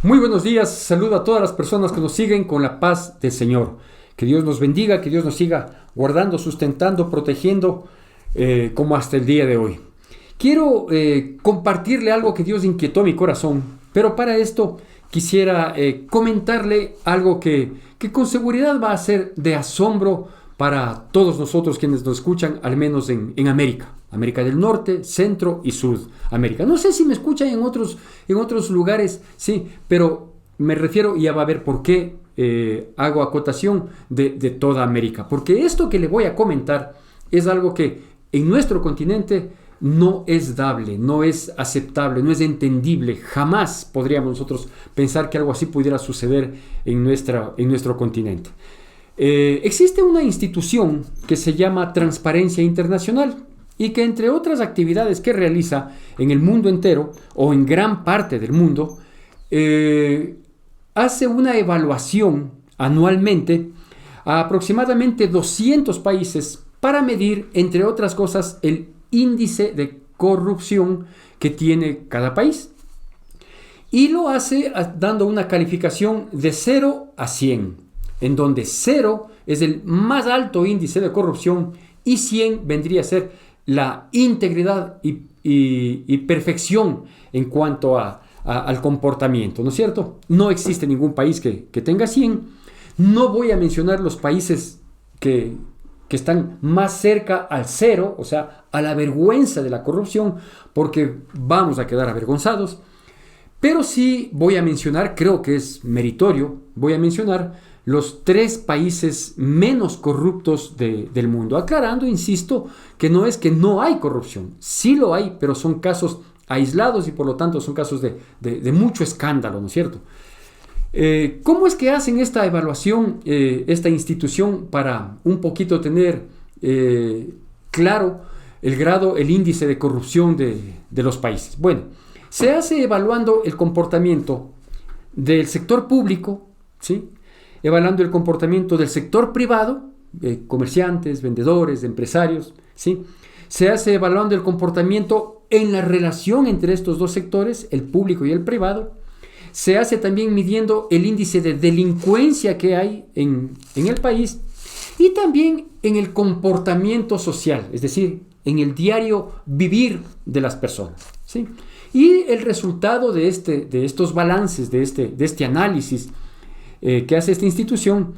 Muy buenos días, saludo a todas las personas que nos siguen con la paz del Señor. Que Dios nos bendiga, que Dios nos siga guardando, sustentando, protegiendo, como hasta el día de hoy. Quiero compartirle algo que Dios inquietó mi corazón, pero para esto quisiera comentarle algo que con seguridad va a ser de asombro para todos nosotros quienes nos escuchan, al menos en América del Norte, Centro y Sudamérica. No sé si me escuchan en otros lugares, sí, pero me refiero, y ya va a ver por qué hago acotación de toda América. Porque esto que le voy a comentar es algo que en nuestro continente no es dable, no es aceptable, no es entendible. Jamás podríamos nosotros pensar que algo así pudiera suceder en nuestro continente. Existe una institución que se llama Transparencia Internacional y que, entre otras actividades que realiza en el mundo entero o en gran parte del mundo, hace una evaluación anualmente a aproximadamente 200 países para medir, entre otras cosas, el índice de corrupción que tiene cada país. Y lo hace dando una calificación de 0 a 100, en donde 0 es el más alto índice de corrupción y 100 vendría a ser la integridad y perfección en cuanto al comportamiento, ¿no es cierto? No existe ningún país que tenga 100. No voy a mencionar los países que están más cerca al 0, o sea, a la vergüenza de la corrupción, porque vamos a quedar avergonzados. Pero sí voy a mencionar, creo que es meritorio, voy a mencionar los 3 países menos corruptos del mundo. Aclarando, insisto, que no es que no hay corrupción. Sí lo hay, pero son casos aislados y por lo tanto son casos de mucho escándalo, ¿no es cierto? ¿Cómo es que hacen esta evaluación, esta institución, para un poquito tener claro el grado, el índice de corrupción de los países? Bueno, se hace evaluando el comportamiento del sector público, ¿sí? Evaluando el comportamiento del sector privado, comerciantes, vendedores, empresarios, ¿sí? Se hace evaluando el comportamiento en la relación entre estos dos sectores, el público y el privado. Se hace también midiendo el índice de delincuencia que hay en el país y también en el comportamiento social, es decir, en el diario vivir de las personas, ¿sí? Y el resultado de estos balances, de este análisis que hace esta institución,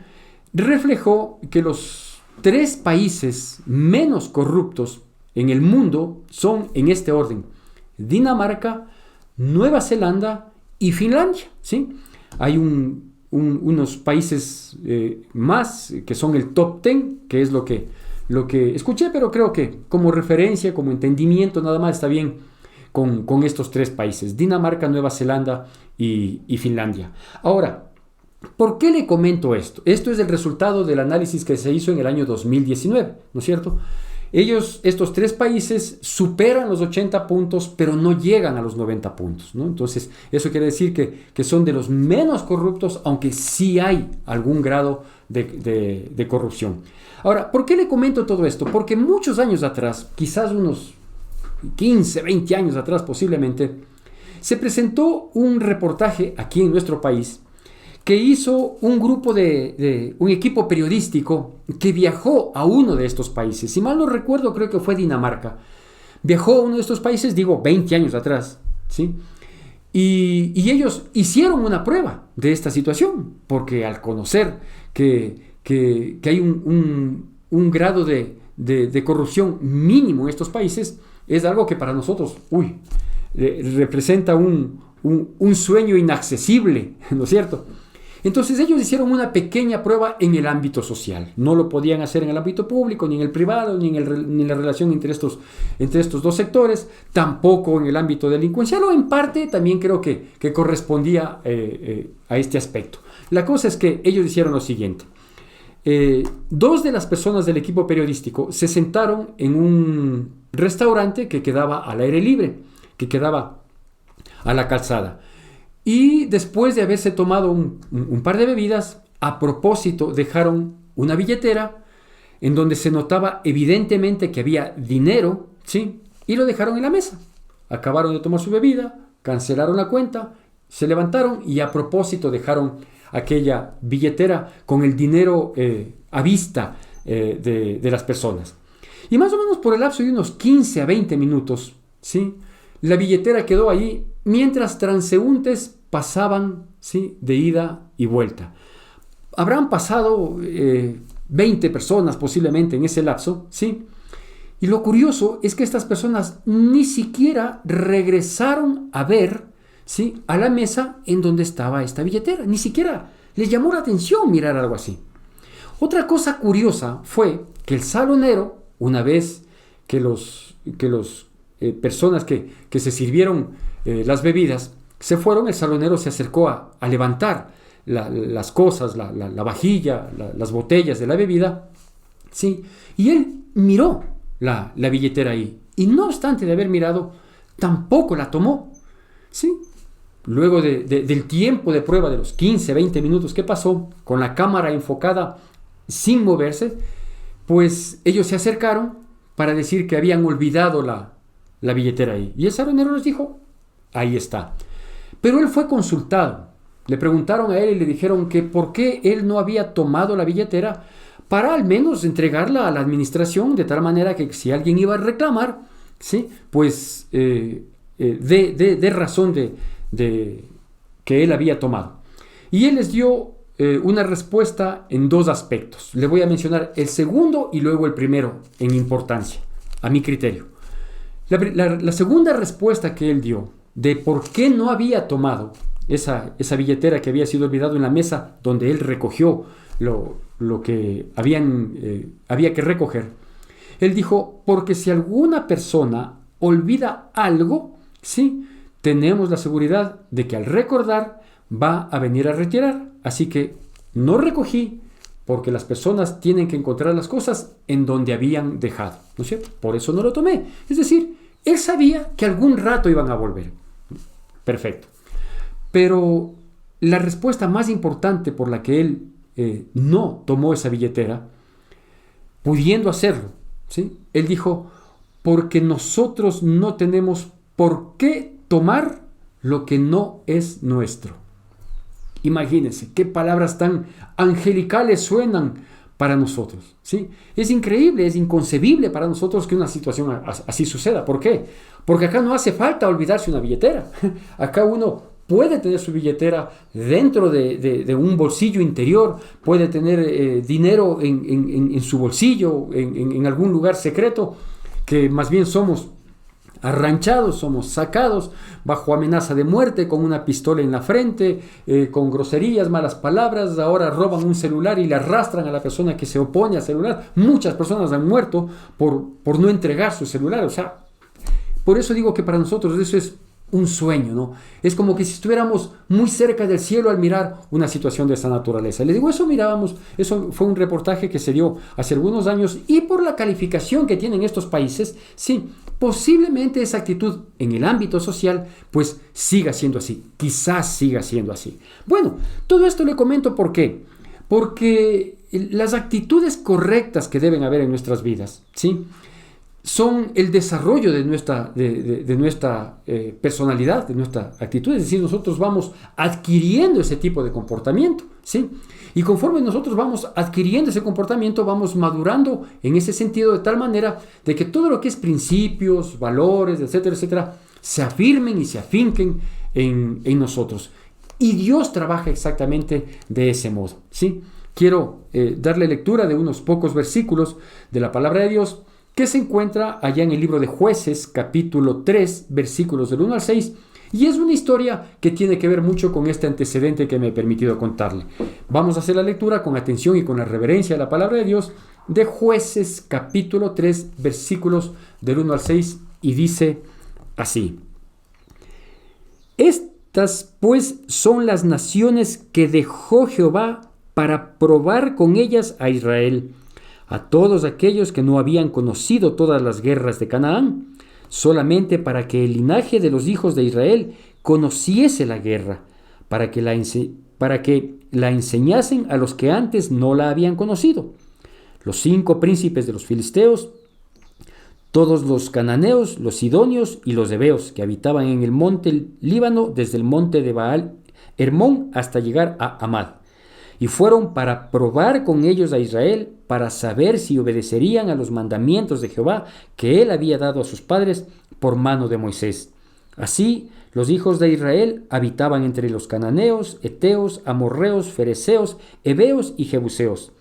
reflejó que los 3 países menos corruptos en el mundo son, en este orden: Dinamarca, Nueva Zelanda y Finlandia, ¿sí? Hay unos países más que son el top 10, que es lo que escuché, pero creo que como referencia, como entendimiento, nada más está bien con estos 3 países: Dinamarca, Nueva Zelanda y Finlandia. Ahora, ¿por qué le comento esto? Esto es el resultado del análisis que se hizo en el año 2019, ¿no es cierto? Estos 3 países superan los 80 puntos, pero no llegan a los 90 puntos, ¿no? Entonces, eso quiere decir que son de los menos corruptos, aunque sí hay algún grado de corrupción. Ahora, ¿por qué le comento todo esto? Porque muchos años atrás, quizás unos 15, 20 años atrás posiblemente, se presentó un reportaje aquí en nuestro país que hizo un grupo un equipo periodístico que viajó a uno de estos países. Si mal no recuerdo, creo que fue Dinamarca. Viajó a uno de estos países, digo, 20 años atrás, ¿sí? Y ellos hicieron una prueba de esta situación, porque al conocer que hay un grado de corrupción mínimo en estos países, es algo que para nosotros, representa un sueño inaccesible, ¿no es cierto? Entonces ellos hicieron una pequeña prueba en el ámbito social. No lo podían hacer en el ámbito público, ni en el privado, ni en la relación entre estos 2 sectores, tampoco en el ámbito delincuencial, o en parte también creo que correspondía a este aspecto. La cosa es que ellos hicieron lo siguiente. 2 de las personas del equipo periodístico se sentaron en un restaurante que quedaba al aire libre, que quedaba a la calzada. Y después de haberse tomado un par de bebidas, a propósito dejaron una billetera en donde se notaba evidentemente que había dinero, ¿sí? Y lo dejaron en la mesa. Acabaron de tomar su bebida, cancelaron la cuenta se levantaron y a propósito dejaron aquella billetera con el dinero a vista de las personas. Y más o menos por el lapso de unos 15 a 20 minutos, ¿sí?, la billetera quedó ahí mientras transeúntes pasaban, ¿sí?, de ida y vuelta. Habrán pasado 20 personas posiblemente en ese lapso, ¿sí? Y lo curioso es que estas personas ni siquiera regresaron a ver, ¿sí?, a la mesa en donde estaba esta billetera. Ni siquiera les llamó la atención mirar algo así. Otra cosa curiosa fue que el salonero, una vez que los personas que se sirvieron las bebidas se fueron, el salonero se acercó a levantar las cosas, la vajilla, las botellas de la bebida, ¿sí? Y él miró la billetera ahí, y no obstante de haber mirado, tampoco la tomó, ¿sí? Luego del tiempo de prueba de los 15, 20 minutos que pasó, con la cámara enfocada sin moverse, pues ellos se acercaron para decir que habían olvidado la billetera ahí. Y el salonero les dijo, ahí está. Pero él fue consultado. Le preguntaron a él y le dijeron que por qué él no había tomado la billetera para al menos entregarla a la administración, de tal manera que si alguien iba a reclamar, ¿sí?, pues de razón de que él había tomado. Y él les dio una respuesta en dos aspectos. Le voy a mencionar el segundo y luego el primero en importancia, a mi criterio. La segunda respuesta que él dio de por qué no había tomado esa billetera que había sido olvidado en la mesa donde él recogió lo que había que recoger, él dijo, porque si alguna persona olvida algo, sí, tenemos la seguridad de que al recordar va a venir a retirar. Así que no recogí porque las personas tienen que encontrar las cosas en donde habían dejado, ¿no es cierto? Por eso no lo tomé. Es decir, él sabía que algún rato iban a volver. Perfecto. Pero la respuesta más importante por la que él no tomó esa billetera, pudiendo hacerlo, ¿sí?, él dijo, porque nosotros no tenemos por qué tomar lo que no es nuestro. Imagínense qué palabras tan angelicales suenan para nosotros, ¿sí? Es increíble, es inconcebible para nosotros que una situación así suceda. ¿Por qué? Porque acá no hace falta olvidarse una billetera. Acá uno puede tener su billetera dentro de un bolsillo interior, puede tener dinero en su bolsillo, en algún lugar secreto, que más bien somos arranchados, somos sacados bajo amenaza de muerte, con una pistola en la frente, con groserías, malas palabras. Ahora roban un celular y le arrastran a la persona que se opone al celular. Muchas personas han muerto por no entregar su celular. O sea, por eso digo que para nosotros eso es un sueño, ¿no? Es como que si estuviéramos muy cerca del cielo al mirar una situación de esa naturaleza. Les digo, eso mirábamos, eso fue un reportaje que se dio hace algunos años, y por la calificación que tienen estos países, sí, posiblemente esa actitud en el ámbito social pues siga siendo así, quizás siga siendo así. Bueno, todo esto le comento ¿por qué? Porque las actitudes correctas que deben haber en nuestras vidas, ¿sí?, son el desarrollo de nuestra personalidad, de nuestra actitud. Es decir, nosotros vamos adquiriendo ese tipo de comportamiento, ¿sí? Y conforme nosotros vamos adquiriendo ese comportamiento, vamos madurando en ese sentido, de tal manera de que todo lo que es principios, valores, etcétera, etcétera, se afirmen y se afinquen en nosotros. Y Dios trabaja exactamente de ese modo, ¿sí? Quiero darle lectura de unos pocos versículos de la palabra de Dios, que se encuentra allá en el libro de Jueces, capítulo 3, versículos del 1 al 6, y es una historia que tiene que ver mucho con este antecedente que me he permitido contarle. Vamos a hacer la lectura con atención y con la reverencia a la palabra de Dios, de Jueces, capítulo 3, versículos del 1 al 6, y dice así: Estas pues son las naciones que dejó Jehová para probar con ellas a Israel, a todos aquellos que no habían conocido todas las guerras de Canaán, solamente para que el linaje de los hijos de Israel conociese la guerra, para que la enseñasen a los que antes no la habían conocido. Los 5 príncipes de los filisteos, todos los cananeos, los sidonios y los heveos que habitaban en el monte Líbano, desde el monte de Baal Hermón hasta llegar a Amad. Y fueron para probar con ellos a Israel, para saber si obedecerían a los mandamientos de Jehová que él había dado a sus padres por mano de Moisés. Así, los hijos de Israel habitaban entre los cananeos, heteos, amorreos, fereceos, heveos y jebuseos.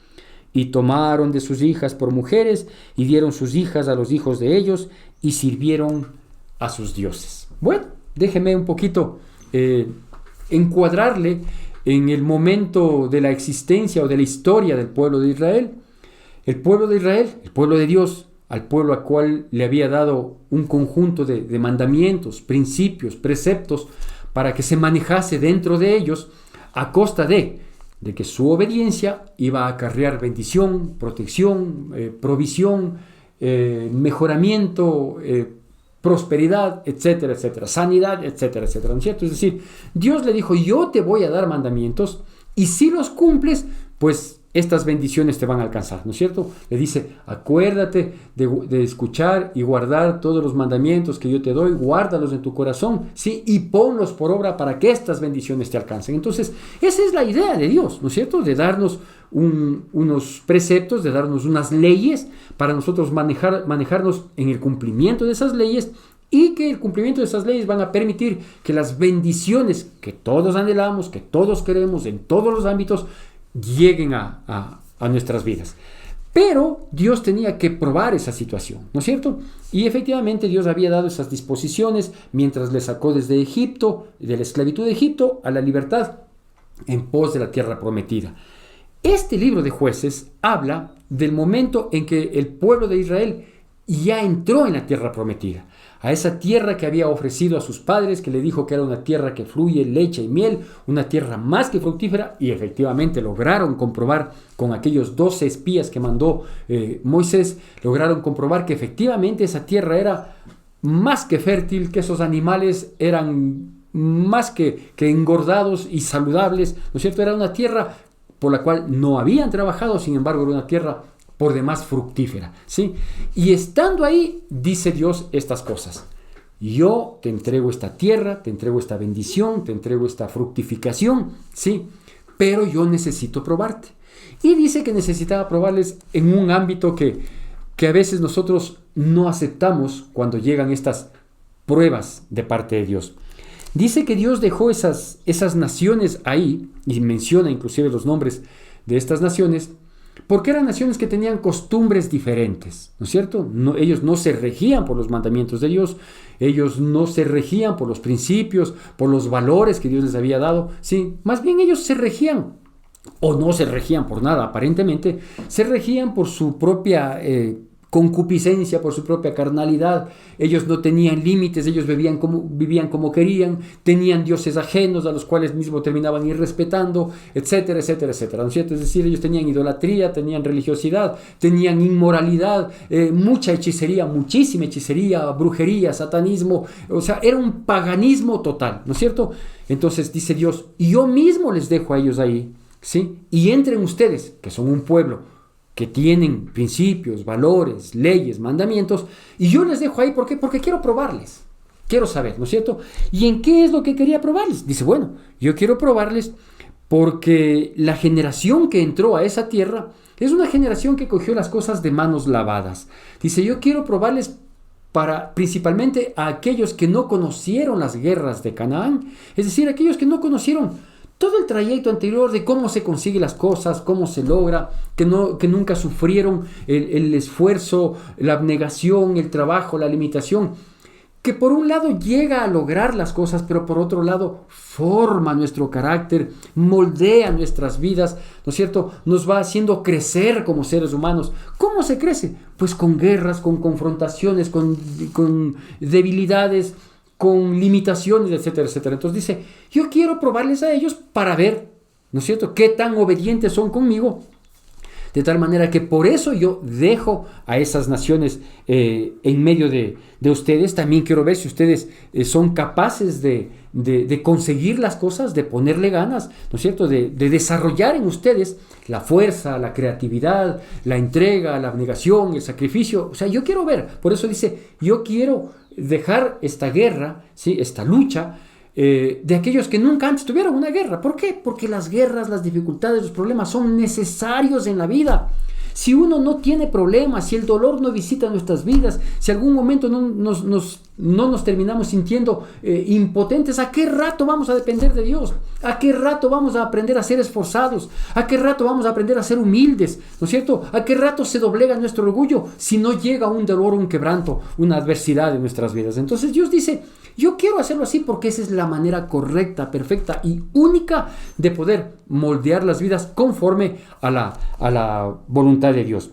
Y tomaron de sus hijas por mujeres, y dieron sus hijas a los hijos de ellos, y sirvieron a sus dioses. Bueno, déjeme un poquito encuadrarle en el momento de la existencia o de la historia del pueblo de Israel. El pueblo de Israel, el pueblo de Dios, al pueblo al cual le había dado un conjunto de mandamientos, principios, preceptos, para que se manejase dentro de ellos, a costa de que su obediencia iba a acarrear bendición, protección, provisión, mejoramiento, prosperidad, etcétera, etcétera, sanidad, etcétera, etcétera, ¿no es cierto? Es decir, Dios le dijo, yo te voy a dar mandamientos, y si los cumples, pues estas bendiciones te van a alcanzar, ¿no es cierto? Le dice, acuérdate de escuchar y guardar todos los mandamientos que yo te doy, guárdalos en tu corazón, ¿sí? Y ponlos por obra para que estas bendiciones te alcancen. Entonces, esa es la idea de Dios, ¿no es cierto? De darnos unos preceptos, de darnos unas leyes para nosotros manejarnos en el cumplimiento de esas leyes, y que el cumplimiento de esas leyes van a permitir que las bendiciones que todos anhelamos, que todos queremos en todos los ámbitos, lleguen a nuestras vidas. Pero Dios tenía que probar esa situación, ¿no es cierto? Y efectivamente Dios había dado esas disposiciones mientras le sacó desde Egipto, de la esclavitud de Egipto, a la libertad en pos de la tierra prometida. Este libro de Jueces habla del momento en que el pueblo de Israel ya entró en la tierra prometida, a esa tierra que había ofrecido a sus padres, que le dijo que era una tierra que fluye leche y miel, una tierra más que fructífera, y efectivamente lograron comprobar con aquellos 12 espías que mandó Moisés, lograron comprobar que efectivamente esa tierra era más que fértil, que esos animales eran más que engordados y saludables, ¿no es cierto? Era una tierra por la cual no habían trabajado, sin embargo era una tierra por demás fructífera, ¿sí? Y estando ahí, dice Dios estas cosas: yo te entrego esta tierra, te entrego esta bendición, te entrego esta fructificación, ¿sí? Pero yo necesito probarte. Y dice que necesitaba probarles en un ámbito que a veces nosotros no aceptamos cuando llegan estas pruebas de parte de Dios. Dice que Dios dejó esas naciones ahí, y menciona inclusive los nombres de estas naciones, porque eran naciones que tenían costumbres diferentes, ¿no es cierto? Ellos no se regían por los mandamientos de Dios, ellos no se regían por los principios, por los valores que Dios les había dado, ¿sí? Más bien ellos se regían, o no se regían por nada aparentemente, se regían por su propia concupiscencia, por su propia carnalidad. Ellos no tenían límites, ellos vivían como querían, tenían dioses ajenos a los cuales mismo terminaban irrespetando, etcétera, etcétera, etcétera, ¿no es cierto? Es decir, ellos tenían idolatría, tenían religiosidad, tenían inmoralidad, mucha hechicería, muchísima hechicería, brujería, satanismo, o sea, era un paganismo total, ¿no es cierto? Entonces dice Dios, y yo mismo les dejo a ellos ahí, ¿sí? Y entren ustedes, que son un pueblo que tienen principios, valores, leyes, mandamientos, y yo les dejo ahí, ¿por qué? Porque quiero probarles, quiero saber, ¿no es cierto? ¿Y en qué es lo que quería probarles? Dice, bueno, yo quiero probarles porque la generación que entró a esa tierra es una generación que cogió las cosas de manos lavadas. Dice, yo quiero probarles principalmente a aquellos que no conocieron las guerras de Canaán, es decir, aquellos que no conocieron todo el trayecto anterior de cómo se consigue las cosas, cómo se logra, que nunca sufrieron el esfuerzo, la abnegación, el trabajo, la limitación, que por un lado llega a lograr las cosas, pero por otro lado forma nuestro carácter, moldea nuestras vidas, ¿no es cierto? Nos va haciendo crecer como seres humanos. ¿Cómo se crece? Pues con guerras, con confrontaciones, con debilidades, con limitaciones, etcétera, etcétera. Entonces dice, yo quiero probarles a ellos para ver, ¿no es cierto?, qué tan obedientes son conmigo, de tal manera que por eso yo dejo a esas naciones en medio de ustedes. También quiero ver si ustedes son capaces de conseguir las cosas, de ponerle ganas, ¿no es cierto?, de desarrollar en ustedes la fuerza, la creatividad, la entrega, la abnegación, el sacrificio. O sea, yo quiero ver, por eso dice, yo quiero dejar esta guerra, ¿sí?, esta lucha, de aquellos que nunca antes tuvieron una guerra. ¿Por qué? Porque las guerras, las dificultades, los problemas son necesarios en la vida. Si uno no tiene problemas, si el dolor no visita nuestras vidas, si algún momento no nos terminamos sintiendo impotentes, ¿a qué rato vamos a depender de Dios? ¿A qué rato vamos a aprender a ser esforzados? ¿A qué rato vamos a aprender a ser humildes? ¿No es cierto? ¿A qué rato se doblega nuestro orgullo si no llega un dolor, un quebranto, una adversidad en nuestras vidas? Entonces Dios dice, yo quiero hacerlo así porque esa es la manera correcta, perfecta y única de poder moldear las vidas conforme a la voluntad de Dios.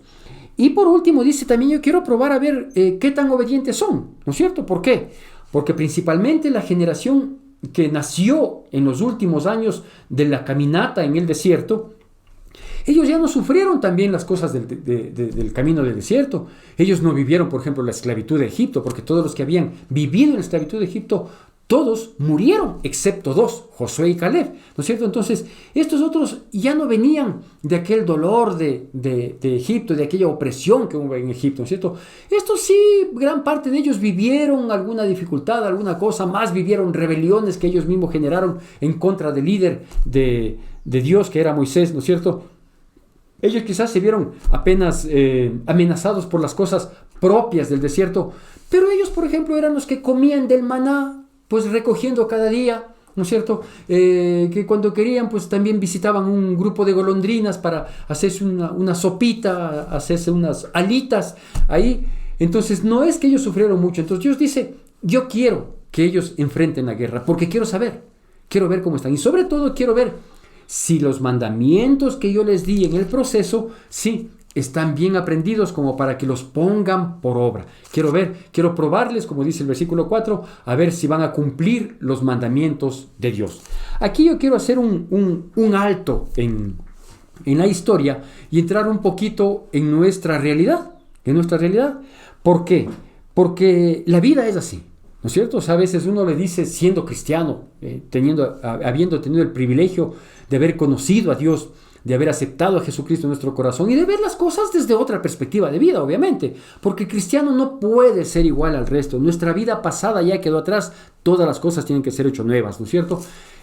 Y por último dice también, yo quiero probar a ver qué tan obedientes son, ¿no es cierto? ¿Por qué? Porque principalmente la generación que nació en los últimos años de la caminata en el desierto, ellos ya no sufrieron también las cosas del camino del desierto. Ellos no vivieron, por ejemplo, la esclavitud de Egipto, porque todos los que habían vivido en la esclavitud de Egipto, todos murieron, excepto dos, Josué y Caleb, ¿no es cierto? Entonces, estos otros ya no venían de aquel dolor de Egipto, de aquella opresión que hubo en Egipto, ¿no es cierto? Estos sí, gran parte de ellos vivieron alguna dificultad, alguna cosa, más vivieron rebeliones que ellos mismos generaron en contra del líder de Dios, que era Moisés, ¿no es cierto? Ellos quizás se vieron apenas amenazados por las cosas propias del desierto, pero ellos, por ejemplo, eran los que comían del maná, pues recogiendo cada día, ¿no es cierto? Que cuando querían, pues también visitaban un grupo de golondrinas para hacerse una sopita, hacerse unas alitas ahí. Entonces, no es que ellos sufrieron mucho. Entonces, Dios dice, yo quiero que ellos enfrenten la guerra, porque quiero ver cómo están. Y sobre todo, quiero ver si los mandamientos que yo les di en el proceso, sí, están bien aprendidos como para que los pongan por obra. Quiero probarles, como dice el versículo 4, a ver si van a cumplir los mandamientos de Dios. Aquí yo quiero hacer un alto en la historia y entrar un poquito en nuestra realidad. ¿Por qué? Porque la vida es así, ¿no es cierto? O sea, a veces uno le dice, siendo cristiano, habiendo tenido el privilegio de haber conocido a Dios, de haber aceptado a Jesucristo en nuestro corazón y de ver las cosas desde otra perspectiva de vida, obviamente, porque el cristiano no puede ser igual al resto. Nuestra vida pasada ya quedó atrás, todas las cosas tienen que ser hechas nuevas, ¿no es cierto?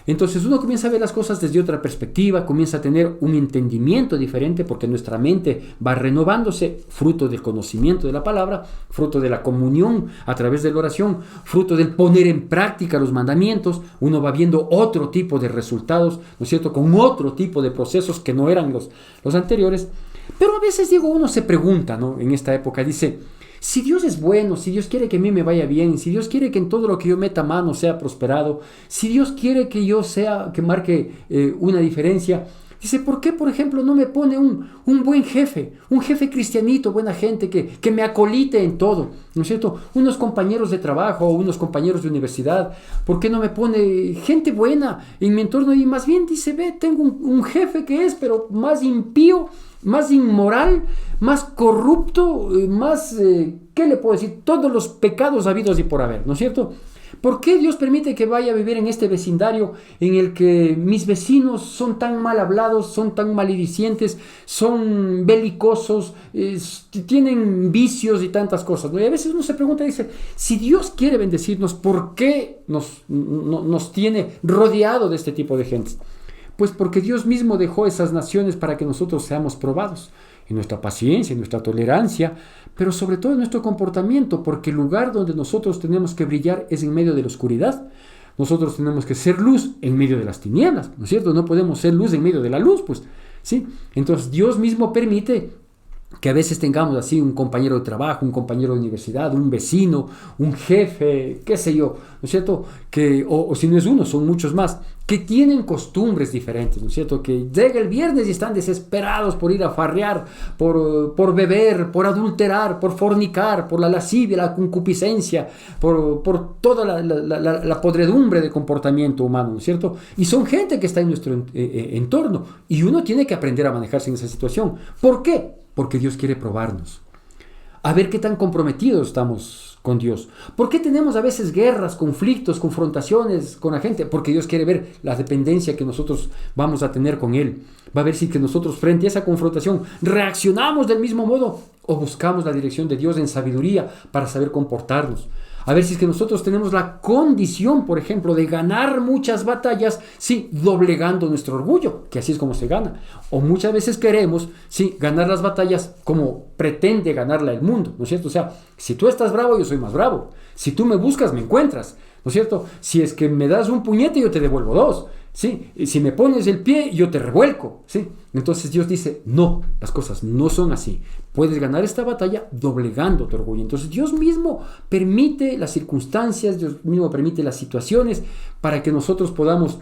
Entonces uno comienza a ver las cosas desde otra perspectiva, comienza a tener un entendimiento diferente porque nuestra mente va renovándose, fruto del conocimiento de la palabra, fruto de la comunión a través de la oración, fruto del poner en práctica los mandamientos. Uno va viendo otro tipo de resultados, ¿no es cierto?, con otro tipo de procesos que no eran los anteriores. Pero a veces, digo, uno se pregunta, ¿no?, en esta época, dice, si Dios es bueno, si Dios quiere que a mí me vaya bien, si Dios quiere que en todo lo que yo meta mano sea prosperado, si Dios quiere que yo que marque una diferencia, dice, ¿por qué, por ejemplo, no me pone un buen jefe, un jefe cristianito, buena gente, que me acolite en todo, ¿no es cierto? Unos compañeros de trabajo, unos compañeros de universidad, ¿por qué no me pone gente buena en mi entorno? Y más bien dice, tengo un jefe que es, pero más impío, más inmoral, más corrupto, más, ¿qué le puedo decir? Todos los pecados habidos y por haber, ¿no es cierto? ¿Por qué Dios permite que vaya a vivir en este vecindario en el que mis vecinos son tan mal hablados, son tan maledicientes, son belicosos, tienen vicios y tantas cosas, ¿no? Y a veces uno se pregunta, dice, si Dios quiere bendecirnos, ¿por qué nos tiene rodeado de este tipo de gente? Pues porque Dios mismo dejó esas naciones para que nosotros seamos probados en nuestra paciencia, en nuestra tolerancia, pero sobre todo en nuestro comportamiento, porque el lugar donde nosotros tenemos que brillar es en medio de la oscuridad. Nosotros tenemos que ser luz en medio de las tinieblas, ¿no es cierto? No podemos ser luz en medio de la luz, pues, ¿sí? Entonces Dios mismo permite que a veces tengamos así un compañero de trabajo, un compañero de universidad, un vecino, un jefe, qué sé yo, ¿no es cierto? O si no es uno, son muchos más, que tienen costumbres diferentes, ¿no es cierto? Que llega el viernes y están desesperados por ir a farrear, por beber, por adulterar, por fornicar, por la lascivia, la concupiscencia, por toda la podredumbre de comportamiento humano, ¿no es cierto? Y son gente que está en nuestro entorno y uno tiene que aprender a manejarse en esa situación. ¿Por qué? Porque Dios quiere probarnos, a ver qué tan comprometidos estamos con Dios. ¿Por qué tenemos a veces guerras, conflictos, confrontaciones con la gente? Porque Dios quiere ver la dependencia que nosotros vamos a tener con Él. Va a ver si que nosotros frente a esa confrontación reaccionamos del mismo modo o buscamos la dirección de Dios en sabiduría para saber comportarnos. A ver si es que nosotros tenemos la condición, por ejemplo, de ganar muchas batallas, sí, doblegando nuestro orgullo, que así es como se gana. O muchas veces queremos, sí, ganar las batallas como pretende ganarla el mundo, ¿no es cierto? O sea, si tú estás bravo, yo soy más bravo. Si tú me buscas, me encuentras, ¿no es cierto? Si es que me das un puñete, yo te devuelvo dos, ¿sí? Y si me pones el pie, yo te revuelco, ¿sí? Entonces Dios dice, no, las cosas no son así. Puedes ganar esta batalla doblegando tu orgullo. Entonces Dios mismo permite las circunstancias, Dios mismo permite las situaciones para que nosotros podamos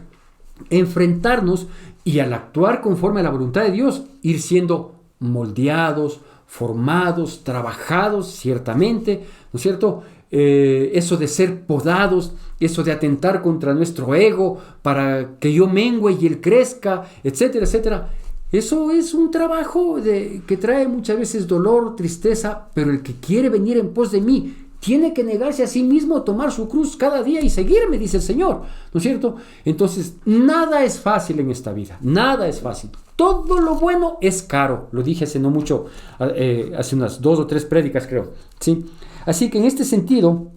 enfrentarnos y al actuar conforme a la voluntad de Dios, ir siendo moldeados, formados, trabajados ciertamente, ¿no es cierto? Eso de ser podados, eso de atentar contra nuestro ego para que yo mengüe y él crezca, etcétera, etcétera. Eso es un trabajo que trae muchas veces dolor, tristeza, pero el que quiere venir en pos de mí tiene que negarse a sí mismo, tomar su cruz cada día y seguirme, dice el Señor, ¿no es cierto? Entonces, nada es fácil en esta vida, nada es fácil. Todo lo bueno es caro, lo dije hace no mucho, hace unas 2 o 3 prédicas creo, ¿sí? Así que en este sentido,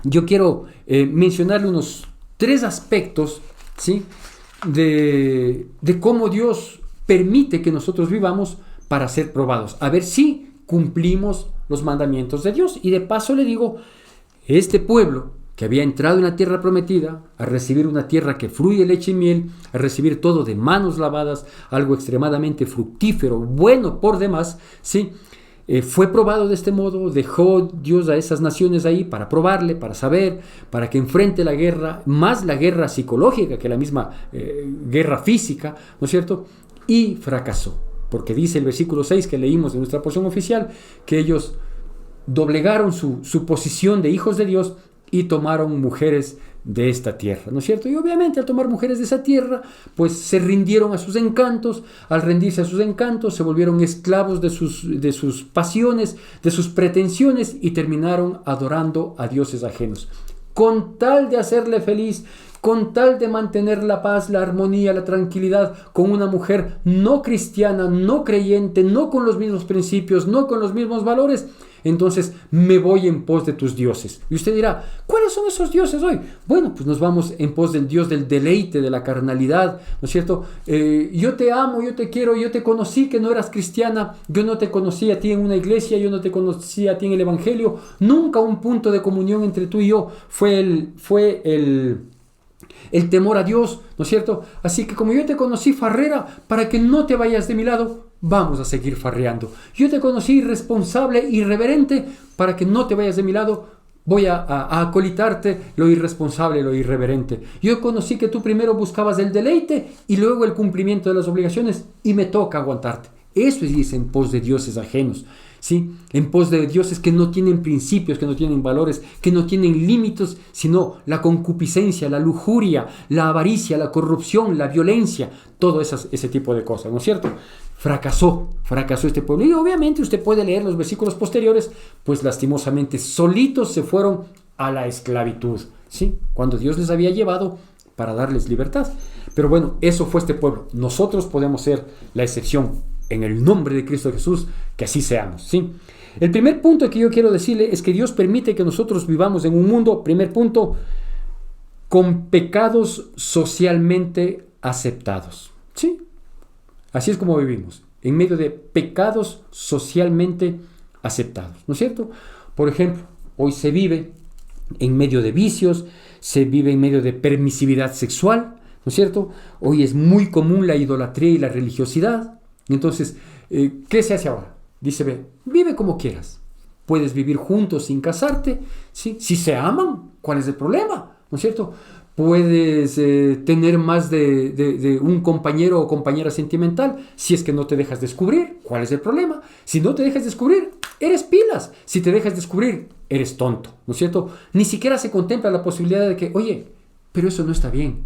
yo quiero mencionarle unos 3 aspectos, ¿sí? de cómo Dios permite que nosotros vivamos para ser probados, a ver si cumplimos los mandamientos de Dios. Y de paso le digo, este pueblo que había entrado en la tierra prometida, a recibir una tierra que fluye leche y miel, a recibir todo de manos lavadas, algo extremadamente fructífero, bueno por demás, ¿sí? Fue probado de este modo, dejó Dios a esas naciones ahí para probarle, para saber, para que enfrente la guerra, más la guerra psicológica que la misma guerra física, ¿no es cierto? Y fracasó, porque dice el versículo 6 que leímos en nuestra porción oficial, que ellos doblegaron su posición de hijos de Dios y tomaron mujeres de esta tierra, ¿no es cierto? Y obviamente al tomar mujeres de esa tierra, pues se rindieron a sus encantos. Al rendirse a sus encantos, se volvieron esclavos de sus pasiones, de sus pretensiones, y terminaron adorando a dioses ajenos. Con tal de hacerle feliz, con tal de mantener la paz, la armonía, la tranquilidad con una mujer no cristiana, no creyente, no con los mismos principios, no con los mismos valores, entonces me voy en pos de tus dioses. Y usted dirá, ¿cuáles son esos dioses hoy? Bueno, pues nos vamos en pos del Dios del deleite, de la carnalidad, ¿no es cierto? Yo te amo, yo te quiero, yo te conocí que no eras cristiana, yo no te conocí a ti en una iglesia, yo no te conocí a ti en el evangelio, nunca un punto de comunión entre tú y yo fue el temor a Dios, ¿no es cierto? Así que como yo te conocí farrera, para que no te vayas de mi lado, vamos a seguir farreando. Yo te conocí irresponsable, irreverente, para que no te vayas de mi lado, voy a acolitarte lo irresponsable, lo irreverente. Yo conocí que tú primero buscabas el deleite y luego el cumplimiento de las obligaciones, y me toca aguantarte. Eso es en pos de dioses ajenos, ¿sí? En pos de dioses que no tienen principios, que no tienen valores, que no tienen límites, sino la concupiscencia, la lujuria, la avaricia, la corrupción, la violencia, todo ese tipo de cosas, ¿no es cierto? Fracasó este pueblo. Y obviamente usted puede leer los versículos posteriores, pues lastimosamente solitos se fueron a la esclavitud, ¿sí? Cuando Dios les había llevado para darles libertad. Pero bueno, eso fue este pueblo. Nosotros podemos ser la excepción. En el nombre de Cristo Jesús, que así seamos, ¿sí? El primer punto que yo quiero decirle es que Dios permite que nosotros vivamos en un mundo, primer punto, con pecados socialmente aceptados, ¿sí? Así es como vivimos, en medio de pecados socialmente aceptados, ¿no es cierto? Por ejemplo, hoy se vive en medio de vicios, se vive en medio de permisividad sexual, ¿no es cierto? Hoy es muy común la idolatría y la religiosidad. Entonces, ¿qué se hace ahora? Dice, ve, vive como quieras. Puedes vivir juntos sin casarte, ¿sí? Si se aman, ¿cuál es el problema? ¿No es cierto? Puedes tener más de un compañero o compañera sentimental si es que no te dejas descubrir. ¿Cuál es el problema? Si no te dejas descubrir, eres pilas. Si te dejas descubrir, eres tonto, ¿no es cierto? Ni siquiera se contempla la posibilidad de que, oye, pero eso no está bien.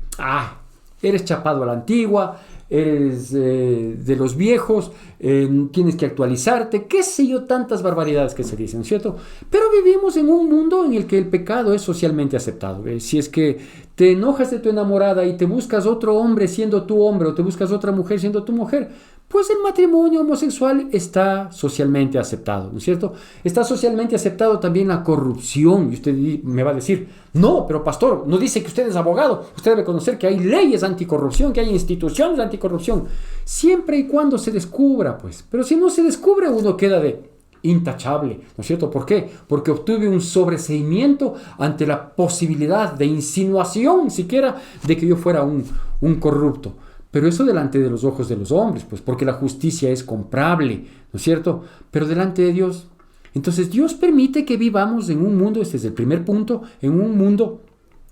Eres chapado a la antigua, eres de los viejos, tienes que actualizarte, qué sé yo, tantas barbaridades que se dicen, ¿no es cierto? Pero vivimos en un mundo en el que el pecado es socialmente aceptado. Si es que te enojas de tu enamorada y te buscas otro hombre siendo tu hombre o te buscas otra mujer siendo tu mujer, pues el matrimonio homosexual está socialmente aceptado, ¿no es cierto? Está socialmente aceptado también la corrupción. Y usted me va a decir, no, pero pastor, no dice que usted es abogado. Usted debe conocer que hay leyes anticorrupción, que hay instituciones anticorrupción. Siempre y cuando se descubra, pues. Pero si no se descubre, uno queda de intachable, ¿no es cierto? ¿Por qué? Porque obtuve un sobreseimiento ante la posibilidad de insinuación siquiera de que yo fuera un corrupto. Pero eso delante de los ojos de los hombres, pues porque la justicia es comprable, ¿no es cierto? Pero delante de Dios. Entonces Dios permite que vivamos en un mundo, este es el primer punto, en un mundo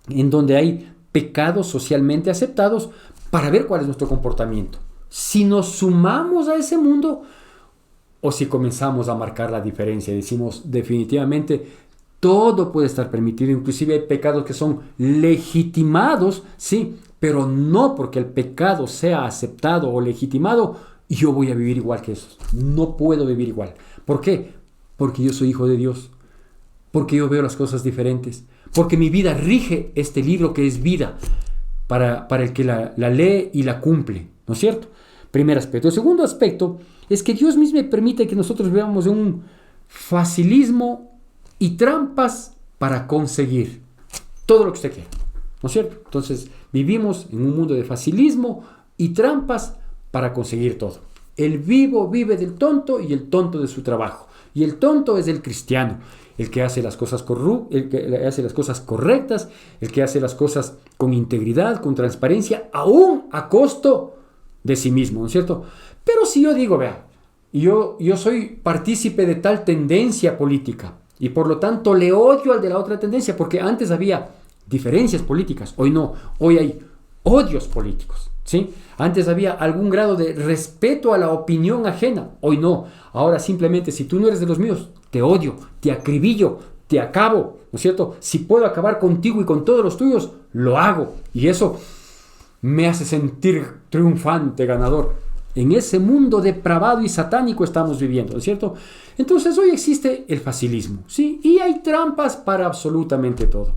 en donde hay pecados socialmente aceptados para ver cuál es nuestro comportamiento. Si nos sumamos a ese mundo o si comenzamos a marcar la diferencia, decimos definitivamente todo puede estar permitido, inclusive hay pecados que son legitimados, sí, pero no porque el pecado sea aceptado o legitimado, yo voy a vivir igual que esos. No puedo vivir igual. ¿Por qué? Porque yo soy hijo de Dios. Porque yo veo las cosas diferentes. Porque mi vida rige este libro que es vida para el que la lee y la cumple. ¿No es cierto? Primer aspecto. El segundo aspecto es que Dios mismo permite que nosotros veamos un facilismo y trampas para conseguir todo lo que usted quiera. ¿No es cierto? Entonces, vivimos en un mundo de facilismo y trampas para conseguir todo. El vivo vive del tonto y el tonto de su trabajo. Y el tonto es el cristiano, el que hace las cosas el que hace las cosas correctas, el que hace las cosas con integridad, con transparencia, aún a costo de sí mismo, ¿no es cierto? Pero si yo digo, vea, yo soy partícipe de tal tendencia política y por lo tanto le odio al de la otra tendencia, porque antes había diferencias políticas, hoy no, hoy hay odios políticos, ¿sí? Antes había algún grado de respeto a la opinión ajena, hoy no. Ahora simplemente si tú no eres de los míos, te odio, te acribillo, te acabo, ¿no es cierto? Si puedo acabar contigo y con todos los tuyos, lo hago. Y eso me hace sentir triunfante, ganador. En ese mundo depravado y satánico estamos viviendo, ¿no es cierto? Entonces hoy existe el facilismo, ¿sí? Y hay trampas para absolutamente todo.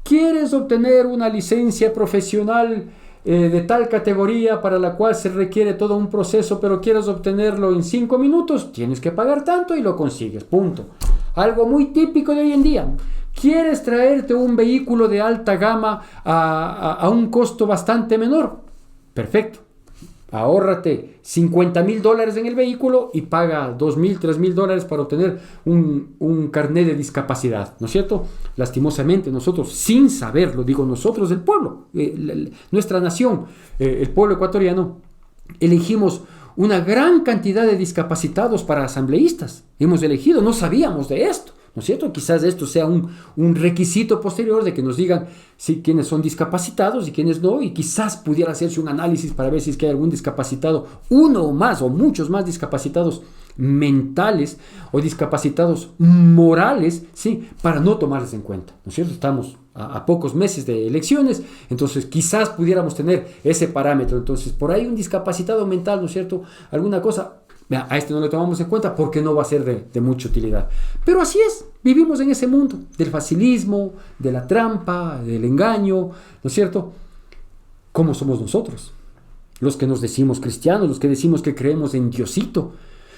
¿Quieres obtener una licencia profesional de tal categoría para la cual se requiere todo un proceso, pero quieres obtenerlo en 5 minutos? Tienes que pagar tanto y lo consigues, punto. Algo muy típico de hoy en día. ¿Quieres traerte un vehículo de alta gama a un costo bastante menor? Perfecto. Ahórrate $50,000 en el vehículo y paga $2,000, $3,000 para obtener un carnet de discapacidad, ¿no es cierto? Lastimosamente nosotros, sin saberlo, digo nosotros, el pueblo, nuestra nación, el pueblo ecuatoriano, elegimos una gran cantidad de discapacitados para asambleístas. Hemos elegido, no sabíamos de esto, ¿no es cierto? Quizás esto sea un requisito posterior de que nos digan sí, quiénes son discapacitados y quiénes no, y quizás pudiera hacerse un análisis para ver si es que hay algún discapacitado, uno o más, o muchos más discapacitados mentales o discapacitados morales, ¿sí? Para no tomarles en cuenta, ¿no es cierto? Estamos a pocos meses de elecciones, entonces quizás pudiéramos tener ese parámetro. Entonces, por ahí un discapacitado mental, ¿no es cierto? Alguna cosa, a este no le tomamos en cuenta porque no va a ser de mucha utilidad. Pero así es, vivimos en ese mundo del facilismo, de la trampa, del engaño, ¿no es cierto? ¿Cómo somos nosotros? Los que nos decimos cristianos, los que decimos que creemos en Diosito.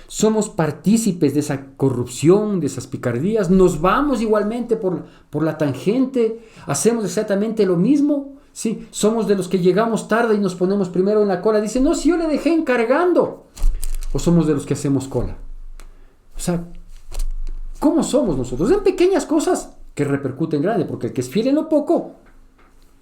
Somos partícipes de esa corrupción, de esas picardías, nos vamos igualmente por la tangente, hacemos exactamente lo mismo, ¿sí? Somos de los que llegamos tarde y nos ponemos primero en la cola, dicen, no, si yo le dejé encargando, o somos de los que hacemos cola. O sea, ¿cómo somos nosotros? En pequeñas cosas que repercuten grande, porque el que es fiel en lo poco,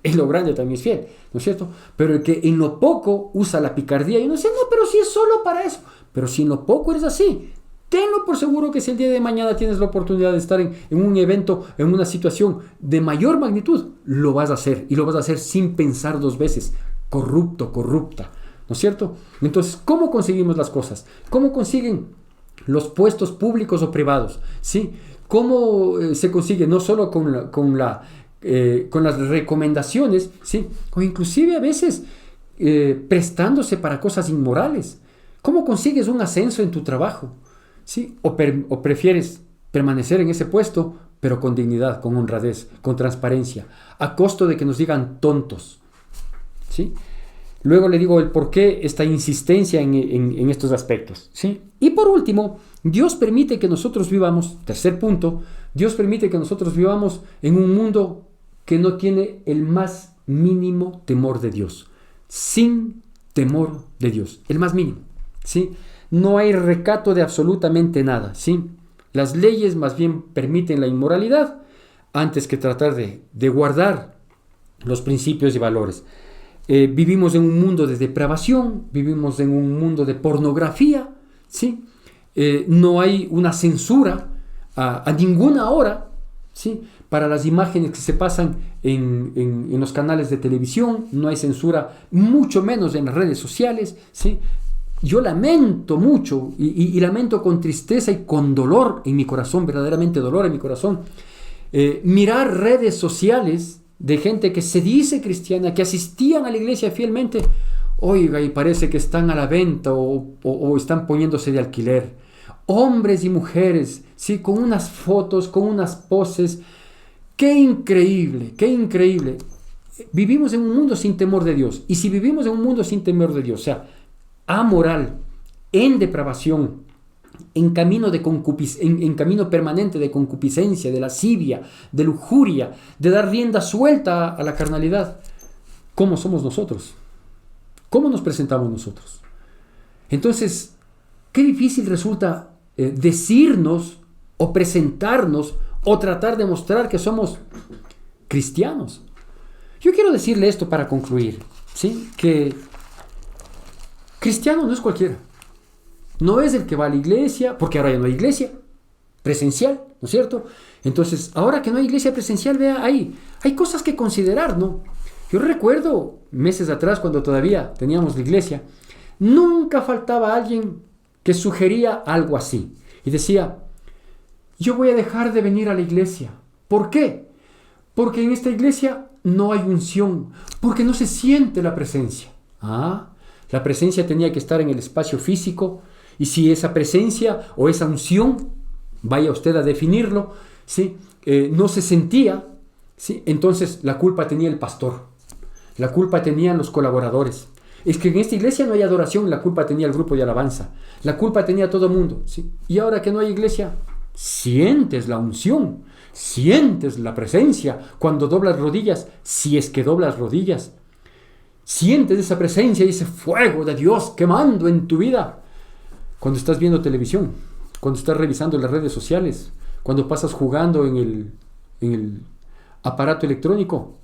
en lo grande también es fiel, ¿no es cierto? Pero el que en lo poco usa la picardía y uno dice, no, pero si es solo para eso. Pero si en lo poco eres así, tenlo por seguro que si el día de mañana tienes la oportunidad de estar en un evento, en una situación de mayor magnitud, lo vas a hacer, y lo vas a hacer sin pensar dos veces. Corrupto, corrupta, ¿no es cierto? Entonces, ¿cómo conseguimos las cosas? ¿Cómo consiguen los puestos públicos o privados? ¿Sí? ¿Cómo se consigue? No solo con las recomendaciones, ¿sí? O inclusive a veces prestándose para cosas inmorales. ¿Cómo consigues un ascenso en tu trabajo? ¿Sí? O prefieres permanecer en ese puesto, pero con dignidad, con honradez, con transparencia, a costo de que nos digan tontos. ¿Sí? Luego le digo el por qué esta insistencia en estos aspectos. ¿Sí? Y por último, Dios permite que nosotros vivamos, tercer punto, Dios permite que nosotros vivamos en un mundo que no tiene el más mínimo temor de Dios. Sin temor de Dios, el más mínimo. ¿Sí? No hay recato de absolutamente nada. ¿Sí? Las leyes más bien permiten la inmoralidad antes que tratar de guardar los principios y valores. Vivimos en un mundo de depravación, vivimos en un mundo de pornografía, ¿sí? No hay una censura a ninguna hora, ¿sí? Para las imágenes que se pasan en los canales de televisión, no hay censura, mucho menos en las redes sociales, ¿sí? Yo lamento mucho y lamento con tristeza y con dolor en mi corazón, verdaderamente dolor en mi corazón, mirar redes sociales de gente que se dice cristiana, que asistían a la iglesia fielmente, oiga, y parece que están a la venta o están poniéndose de alquiler. Hombres y mujeres, sí, con unas fotos, con unas poses. ¡Qué increíble! ¡Qué increíble! Vivimos en un mundo sin temor de Dios. Y si vivimos en un mundo sin temor de Dios, o sea, amoral, en depravación, en camino permanente de concupiscencia, de lascivia, de lujuria, de dar rienda suelta a la carnalidad, ¿cómo somos nosotros? ¿Cómo nos presentamos nosotros? Entonces, qué difícil resulta decirnos o presentarnos o tratar de mostrar que somos cristianos. Yo quiero decirle esto para concluir, ¿sí? Que cristiano no es cualquiera. No es el que va a la iglesia, porque ahora ya no hay iglesia presencial, ¿no es cierto? Entonces, ahora que no hay iglesia presencial, vea, hay cosas que considerar, ¿no? Yo recuerdo meses atrás, cuando todavía teníamos la iglesia, nunca faltaba alguien que sugería algo así. Y decía, yo voy a dejar de venir a la iglesia. ¿Por qué? Porque en esta iglesia no hay unción, porque no se siente la presencia. La presencia tenía que estar en el espacio físico, y si esa presencia o esa unción, vaya usted a definirlo, ¿sí? No se sentía, ¿sí? Entonces la culpa tenía el pastor, la culpa tenían los colaboradores. Es que en esta iglesia no hay adoración, la culpa tenía el grupo de alabanza, la culpa tenía todo el mundo, ¿sí? Y ahora que no hay iglesia, sientes la unción, sientes la presencia cuando doblas rodillas, si es que doblas rodillas. Sientes esa presencia y ese fuego de Dios quemando en tu vida. Cuando estás viendo televisión, cuando estás revisando las redes sociales, cuando pasas jugando en el aparato electrónico.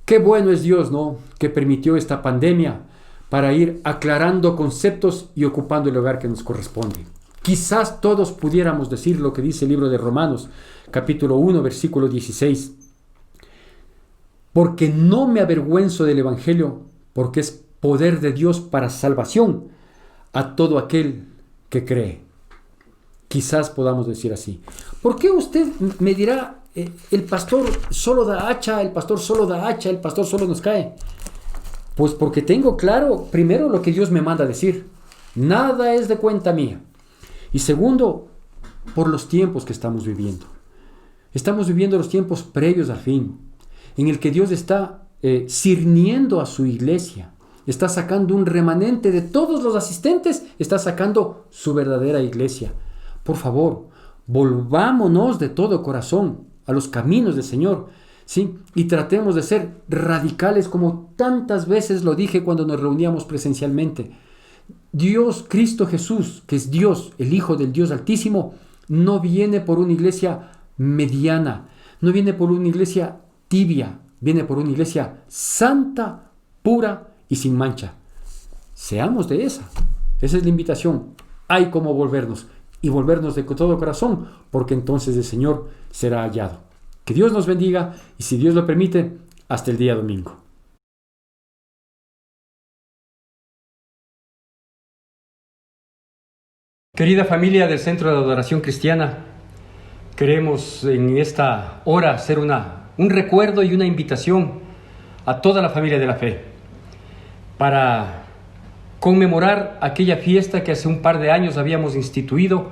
Qué bueno es Dios, ¿no? Que permitió esta pandemia para ir aclarando conceptos y ocupando el lugar que nos corresponde. Quizás todos pudiéramos decir lo que dice el libro de Romanos, capítulo 1, versículo 16. Porque no me avergüenzo del Evangelio, porque es poder de Dios para salvación a todo aquel que cree. Quizás podamos decir así. ¿Por qué usted me dirá, el pastor solo da hacha, el pastor solo da hacha, el pastor solo nos cae? Pues porque tengo claro, primero, lo que Dios me manda decir. Nada es de cuenta mía. Y segundo, por los tiempos que estamos viviendo. Estamos viviendo los tiempos previos al fin, en el que Dios está cirniendo a su iglesia, está sacando un remanente de todos los asistentes, está sacando su verdadera iglesia. Por favor, volvámonos de todo corazón a los caminos del Señor, ¿sí? Y tratemos de ser radicales, como tantas veces lo dije cuando nos reuníamos presencialmente. Dios, Cristo Jesús, que es Dios, el Hijo del Dios Altísimo, no viene por una iglesia mediana, no viene por una iglesia tibia, viene por una iglesia santa, pura y sin mancha. Seamos de esa. Esa es la invitación. hay como volvernos y volvernos de todo corazón, porque entonces el Señor será hallado. Que Dios nos bendiga y, si Dios lo permite, hasta el día domingo. Querida familia del Centro de Adoración Cristiana, queremos en esta hora hacer un recuerdo y una invitación a toda la familia de la fe para conmemorar aquella fiesta que hace un par de años habíamos instituido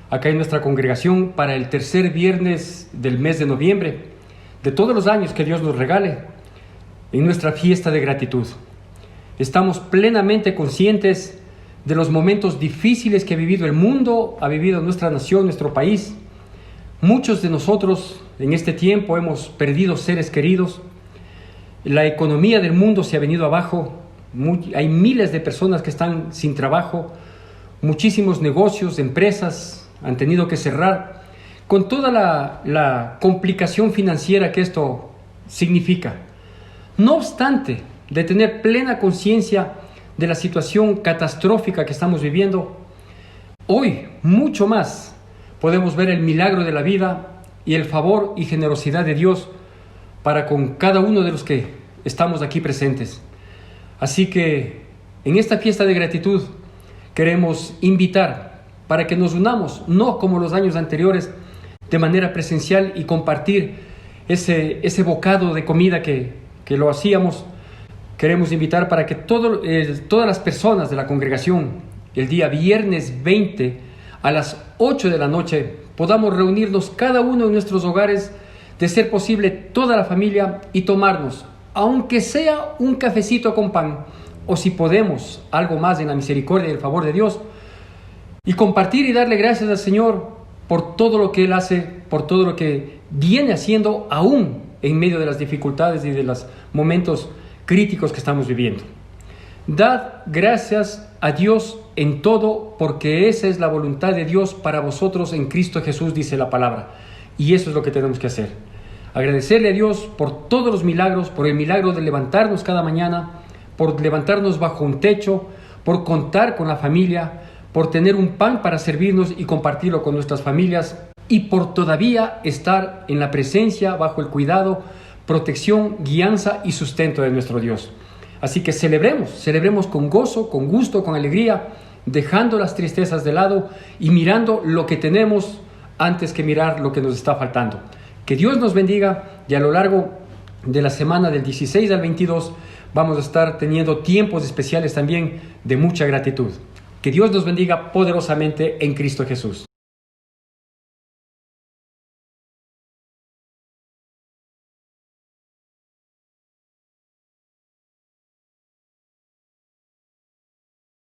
acá en nuestra congregación para el tercer viernes del mes de noviembre, de todos los años que Dios nos regale, en nuestra fiesta de gratitud. Estamos plenamente conscientes de los momentos difíciles que ha vivido el mundo, ha vivido nuestra nación, nuestro país. Muchos de nosotros en este tiempo hemos perdido seres queridos. La economía del mundo se ha venido abajo. Hay miles de personas que están sin trabajo. Muchísimos negocios, empresas han tenido que cerrar, con toda la complicación financiera que esto significa. No obstante, de tener plena conciencia de la situación catastrófica que estamos viviendo, hoy mucho más podemos ver el milagro de la vida y el favor y generosidad de Dios para con cada uno de los que estamos aquí presentes. Así que en esta fiesta de gratitud queremos invitar para que nos unamos, no como los años anteriores, de manera presencial y compartir ese bocado de comida que lo hacíamos. Queremos invitar para que todas las personas de la congregación, el día viernes 20 a las 8 de la noche, podamos reunirnos cada uno en nuestros hogares, de ser posible toda la familia, y tomarnos, aunque sea un cafecito con pan, o si podemos, algo más en la misericordia y el favor de Dios, y compartir y darle gracias al Señor por todo lo que Él hace, por todo lo que viene haciendo aún en medio de las dificultades y de los momentos críticos que estamos viviendo. Dad gracias a Dios en todo, porque esa es la voluntad de Dios para vosotros en Cristo Jesús, dice la palabra. Y eso es lo que tenemos que hacer. Agradecerle a Dios por todos los milagros, por el milagro de levantarnos cada mañana, por levantarnos bajo un techo, por contar con la familia, por tener un pan para servirnos y compartirlo con nuestras familias, y por todavía estar en la presencia, bajo el cuidado, protección, guianza y sustento de nuestro Dios. Así que celebremos con gozo, con gusto, con alegría, dejando las tristezas de lado y mirando lo que tenemos antes que mirar lo que nos está faltando. Que Dios nos bendiga, y a lo largo de la semana del 16 al 22 vamos a estar teniendo tiempos especiales también de mucha gratitud. Que Dios nos bendiga poderosamente en Cristo Jesús.